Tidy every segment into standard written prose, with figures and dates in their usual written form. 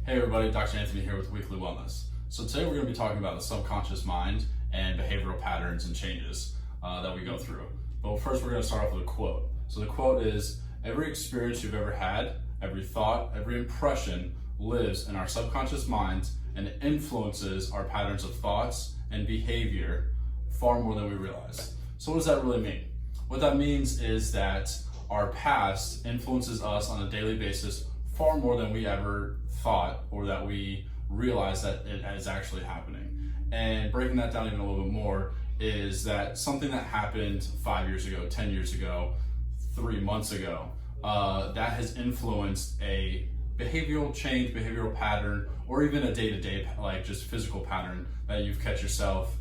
Hey everybody, Dr. Anthony here with Weekly Wellness. So today we're going to be talking about the subconscious mind and behavioral patterns and changes that we go through. But first we're going to start off with a quote. So the quote is, "Every experience you've ever had, every thought, every impression lives in our subconscious minds and influences our patterns of thoughts and behavior far more than we realize." So what does that really mean? What that means is that our past influences us on a daily basis far more than we ever thought or that we realize that it is actually happening. And breaking that down even a little bit more is that something that happened 5 years ago, 10 years ago, 3 months ago, that has influenced a behavioral change, behavioral pattern, or even a day-to-day, like just physical pattern that you've catch yourself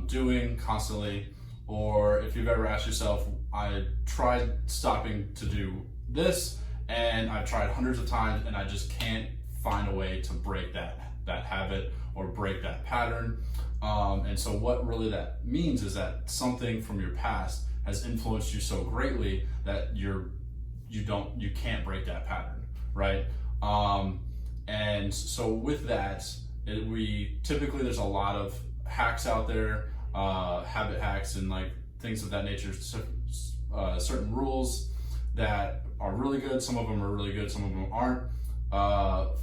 doing constantly. Or if you've ever asked yourself, I tried stopping to do this, and I've tried hundreds of times and I just can't find a way to break that habit or break that pattern. And so what really that means is that something from your past has influenced you so greatly that you can't break that pattern, right? And so with that, there's a lot of hacks out there, habit hacks and like things of that nature, certain rules that are really good. Some of them are really good, some of them aren't.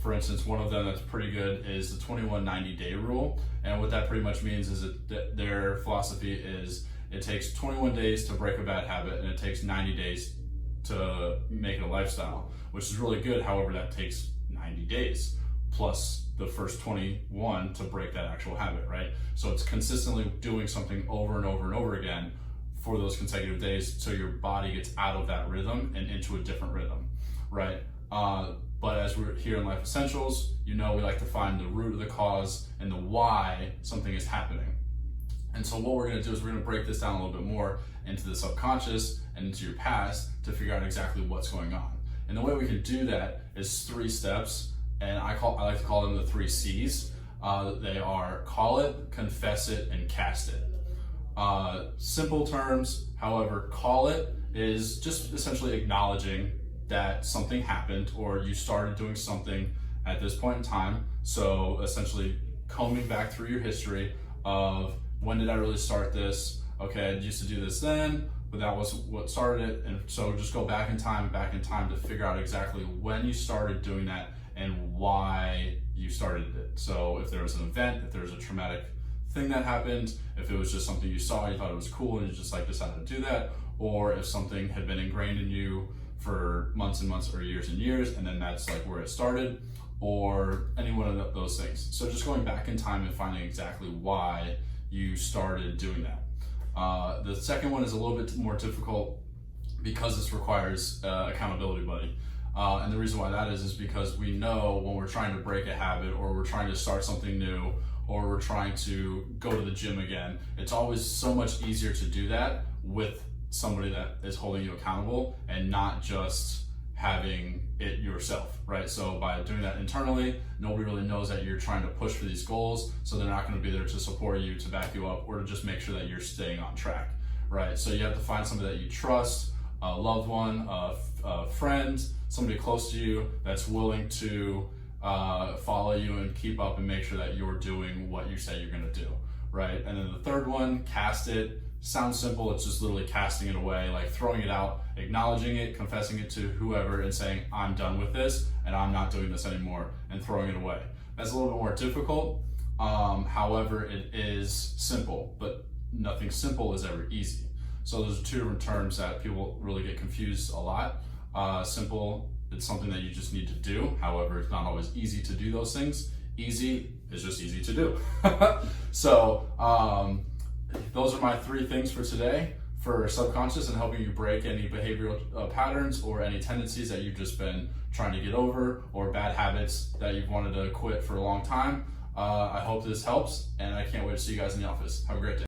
For instance, one of them that's pretty good is the 21-90-day rule. And what that pretty much means is that their philosophy is it takes 21 days to break a bad habit and it takes 90 days to make it a lifestyle, which is really good. However, that takes 90 days plus the first 21 to break that actual habit, right? So it's consistently doing something over and over and over again for those consecutive days so your body gets out of that rhythm and into a different rhythm, right? But as we're here in Life Essentials, we like to find the root of the cause and the why something is happening. And so what we're gonna do is we're gonna break this down a little bit more into the subconscious and into your past to figure out exactly what's going on. And the way we can do that is 3 steps, and I like to call them the 3 C's. They are call it, confess it, and cast it. Simple terms, however, call it is just essentially acknowledging that something happened or you started doing something at this point in time. So essentially combing back through your history of when did I really start this? Okay, I used to do this then, but that was what started it. And so just go back in time to figure out exactly when you started doing that and why you started it. So if there was an event, if there was a traumatic thing that happened, if it was just something you saw, you thought it was cool and you just decided to do that, or if something had been ingrained in you for months and months or years and years, and then that's where it started, or any one of those things. So just going back in time and finding exactly why you started doing that. The second one is a little bit more difficult because this requires accountability buddy. And the reason why that is because we know when we're trying to break a habit or we're trying to start something new or we're trying to go to the gym again, it's always so much easier to do that with somebody that is holding you accountable and not just having it yourself, right? So by doing that internally, nobody really knows that you're trying to push for these goals, so they're not going to be there to support you, to back you up, or to just make sure that you're staying on track, right? So you have to find somebody that you trust, a loved one, a friend, somebody close to you that's willing to follow you and keep up and make sure that you're doing what you say you're going to do, right? And then the third one, cast it. Sounds simple, it's just literally casting it away, like throwing it out, acknowledging it, confessing it to whoever and saying, I'm done with this and I'm not doing this anymore, and throwing it away. That's a little bit more difficult. However, it is simple, but nothing simple is ever easy. So those are 2 different terms that people really get confused a lot. Simple, it's something that you just need to do. However, it's not always easy to do those things. Easy is just easy to do. So, those are my 3 things for today for subconscious and helping you break any behavioral patterns or any tendencies that you've just been trying to get over, or bad habits that you've wanted to quit for a long time. I hope this helps, and I can't wait to see you guys in the office. Have a great day.